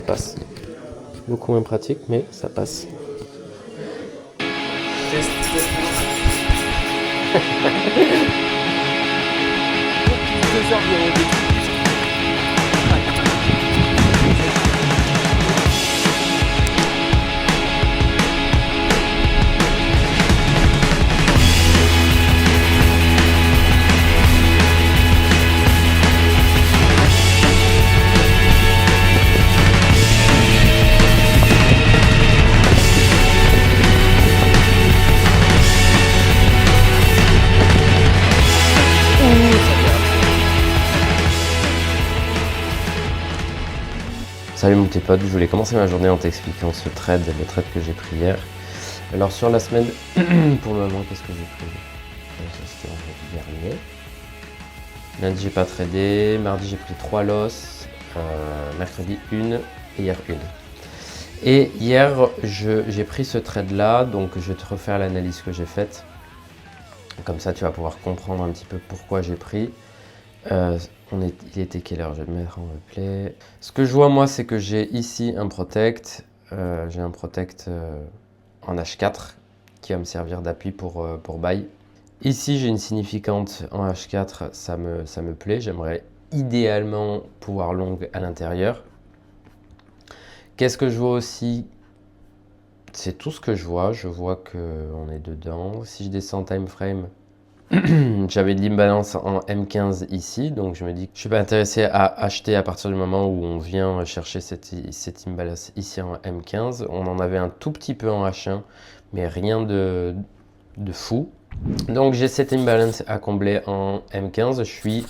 passe. Beaucoup moins pratique, mais ça passe. Salut mon petit pote, je voulais commencer ma journée en t'expliquant ce trade, le trade que j'ai pris hier. Alors sur la semaine, pour le moment, qu'est-ce que j'ai pris? Ça c'était vendredi dernier. Lundi j'ai pas tradé, mardi j'ai pris 3 losses, mercredi 1 et hier 1. Et hier j'ai pris ce trade là, donc je vais te refaire l'analyse que j'ai faite. Comme ça tu vas pouvoir comprendre un petit peu pourquoi j'ai pris. Il était quelle heure? Je vais le mettre en replay. Ce que je vois moi, c'est que j'ai ici un protect. J'ai un protect en H4 qui va me servir d'appui pour buy. Ici, j'ai une significante en H4, ça me plaît. J'aimerais idéalement pouvoir long à l'intérieur. Qu'est-ce que je vois aussi? C'est tout ce que je vois. Je vois qu'on est dedans. Si je descends time frame, j'avais de l'imbalance en M15 ici, donc je me dis que je ne suis pas intéressé à acheter à partir du moment où on vient chercher cette imbalance ici en M15. On en avait un tout petit peu en H1, mais rien de fou. Donc j'ai cette imbalance à combler en M15. Je suis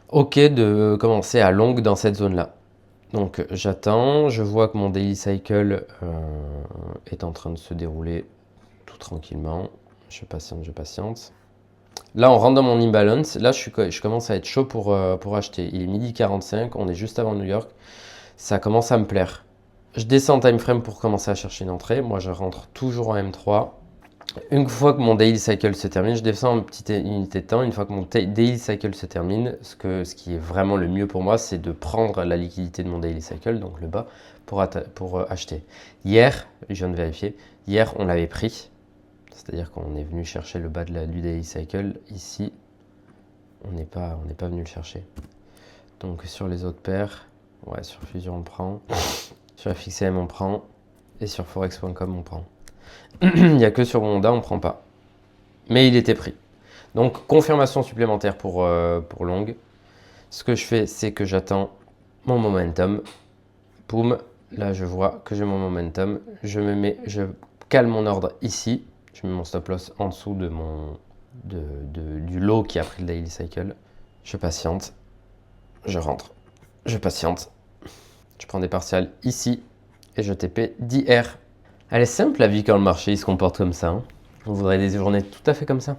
OK de commencer à long dans cette zone-là. Donc j'attends, je vois que mon daily cycle est en train de se dérouler tout tranquillement. Je patiente. Là, on rentre dans mon imbalance. Là, je commence à être chaud pour acheter. Il est 12h45, on est juste avant New York. Ça commence à me plaire. Je descends en time frame pour commencer à chercher une entrée. Moi, je rentre toujours en M3. Une fois que mon daily cycle se termine, je descends en petite unité de temps. Une fois que mon daily cycle se termine, ce qui est vraiment le mieux pour moi, c'est de prendre la liquidité de mon daily cycle, donc le bas, pour acheter. Hier, je viens de vérifier, hier, on l'avait pris. C'est-à-dire qu'on est venu chercher le bas du daily cycle. Ici, on n'est pas venu le chercher. Donc sur les autres paires, ouais, sur Fusion on prend, sur FXM on prend, et sur Forex.com on prend. Il n'y a que sur Honda on ne prend pas. Mais il était pris. Donc confirmation supplémentaire pour long. Ce que je fais, c'est que j'attends mon momentum. Boum, là je vois que j'ai mon momentum. Je cale mon ordre ici. Je mets mon stop loss en dessous du lot qui a pris le daily cycle. Je patiente. Je rentre. Je patiente. Je prends des partiels ici. Et je TP 10R. Elle est simple la vie quand le marché il se comporte comme ça. Hein. On voudrait des journées tout à fait comme ça.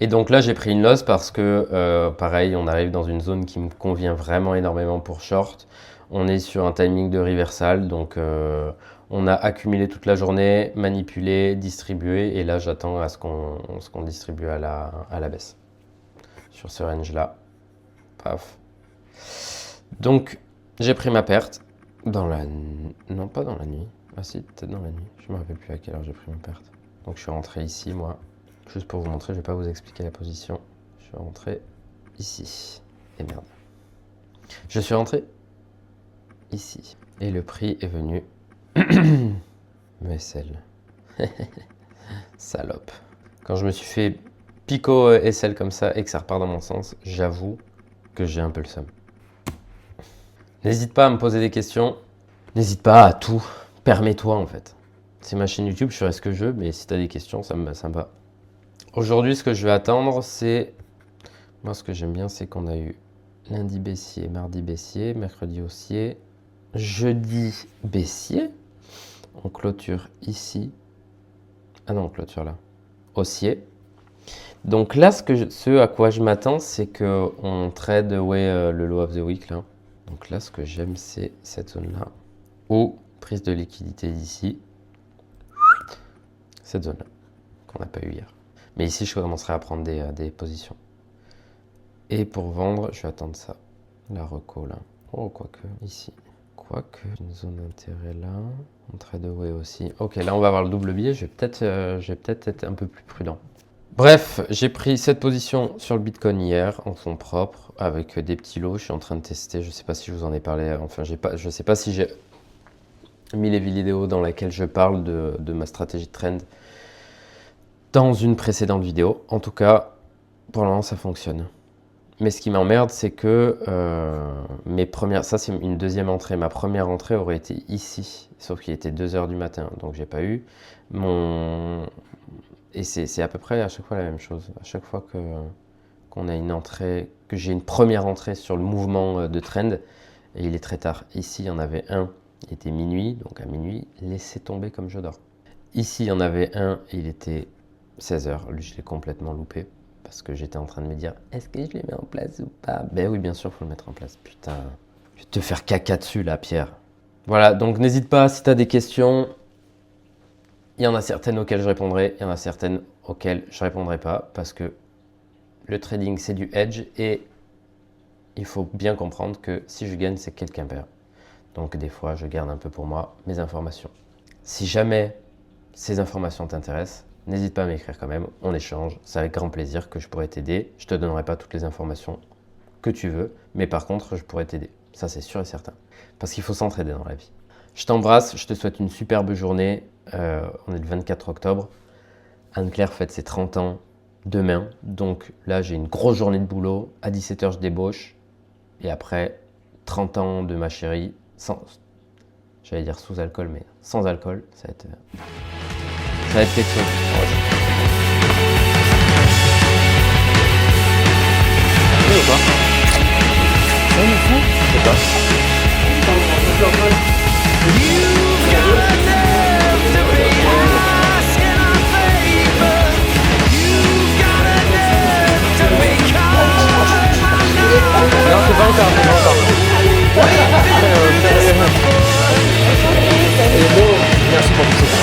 Et donc là j'ai pris une loss parce que pareil on arrive dans une zone qui me convient vraiment énormément pour short. On est sur un timing de reversal. Donc on a accumulé toute la journée, manipulé, distribué, et là j'attends à ce qu'on distribue à la baisse. Sur ce range-là, paf. Donc j'ai pris ma perte dans la... Non, pas dans la nuit. Ah si, peut-être dans la nuit. Je me rappelle plus à quelle heure j'ai pris ma perte. Donc je suis rentré ici, moi. Juste pour vous montrer, je vais pas vous expliquer la position. Je suis rentré ici. Et merde. Je suis rentré ici. Et le prix est venu... SL. Salope. Quand je me suis fait pico SL comme ça et que ça repart dans mon sens, j'avoue que j'ai un peu le seum. N'hésite pas à me poser des questions. N'hésite pas à tout. Permets-toi en fait. C'est ma chaîne YouTube, je ferai ce que je veux, mais si tu as des questions, ça me va. Aujourd'hui, ce que je vais attendre, c'est... Moi, ce que j'aime bien, c'est qu'on a eu lundi baissier, mardi baissier, mercredi haussier, jeudi baissier. On clôture ici. Ah non, on clôture là. Haussier. Donc là, ce à quoi je m'attends, c'est qu'on trade le low of the week là. Donc là, ce que j'aime, c'est cette zone-là. Ou prise de liquidité d'ici. Cette zone-là, qu'on n'a pas eu hier. Mais ici, je commencerai à prendre des positions. Et pour vendre, je vais attendre ça. La reco là. Oh, quoique, ici. Quoique, une zone d'intérêt là, on trade away aussi. Ok, là on va avoir le double biais, je vais peut-être être un peu plus prudent. Bref, j'ai pris cette position sur le Bitcoin hier, en fonds propres, avec des petits lots. Je suis en train de tester, je sais pas si je vous en ai parlé, enfin je sais pas si j'ai mis les vidéos dans lesquelles je parle de ma stratégie de trend dans une précédente vidéo. En tout cas, pour le moment ça fonctionne. Mais ce qui m'emmerde, c'est que ça c'est une deuxième entrée. Ma première entrée aurait été ici, sauf qu'il était 2 h du matin, donc j'ai pas eu. Et c'est à peu près à chaque fois la même chose. À chaque fois qu'on a une entrée, que j'ai une première entrée sur le mouvement de trend, et il est très tard. Ici, il y en avait un, il était minuit, donc à minuit, laissez tomber comme je dors. Ici, il y en avait un, il était 16 h. Lui, je l'ai complètement loupé. Parce que j'étais en train de me dire, est-ce que je les mets en place ou pas? Ben oui, bien sûr, il faut le mettre en place. Putain, je vais te faire caca dessus là, Pierre. Voilà, donc n'hésite pas, si tu as des questions, il y en a certaines auxquelles je répondrai, il y en a certaines auxquelles je ne répondrai pas. Parce que le trading, c'est du hedge et il faut bien comprendre que si je gagne, c'est que quelqu'un perd. Donc des fois, je garde un peu pour moi mes informations. Si jamais ces informations t'intéressent, n'hésite pas à m'écrire quand même, on échange, c'est avec grand plaisir que je pourrais t'aider. Je ne te donnerai pas toutes les informations que tu veux, mais par contre, je pourrais t'aider. Ça, c'est sûr et certain. Parce qu'il faut s'entraider dans la vie. Je t'embrasse, je te souhaite une superbe journée. On est le 24 octobre. Anne-Claire fête ses 30 ans demain. Donc là, j'ai une grosse journée de boulot. À 17 h, je débauche. Et après, 30 ans de ma chérie, j'allais dire sous alcool, mais sans alcool, ça va être quelque chose. Oui ou pas? Oui, mais ça? Je sais pas. Non, c'est pas encore, Merci pour tout ça.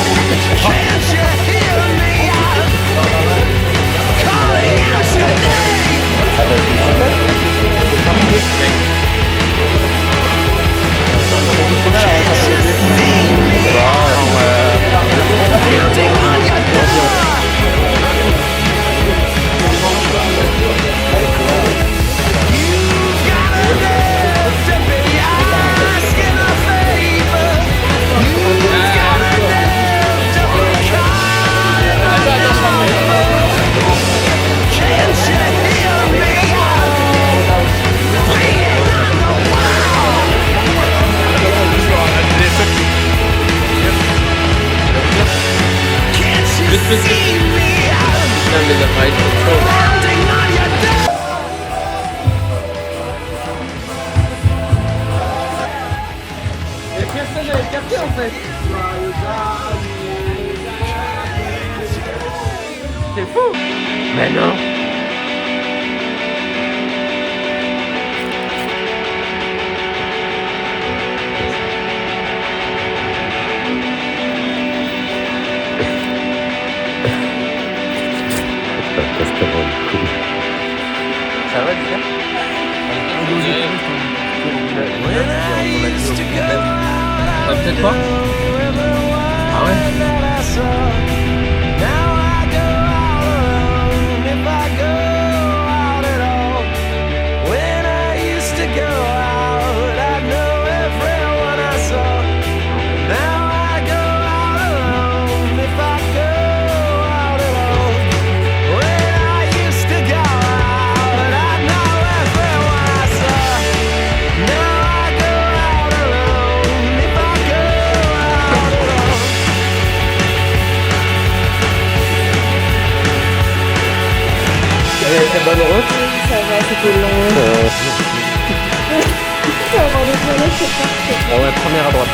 Personne n'avait capté en fait. C'est fou. Mais non. Ça va déjà? Peut-être pas? Ah ouais? Bonne route. Ça va, c'était long. Ça va avoir des toilettes, c'est parfait. Ah ouais, première à droite.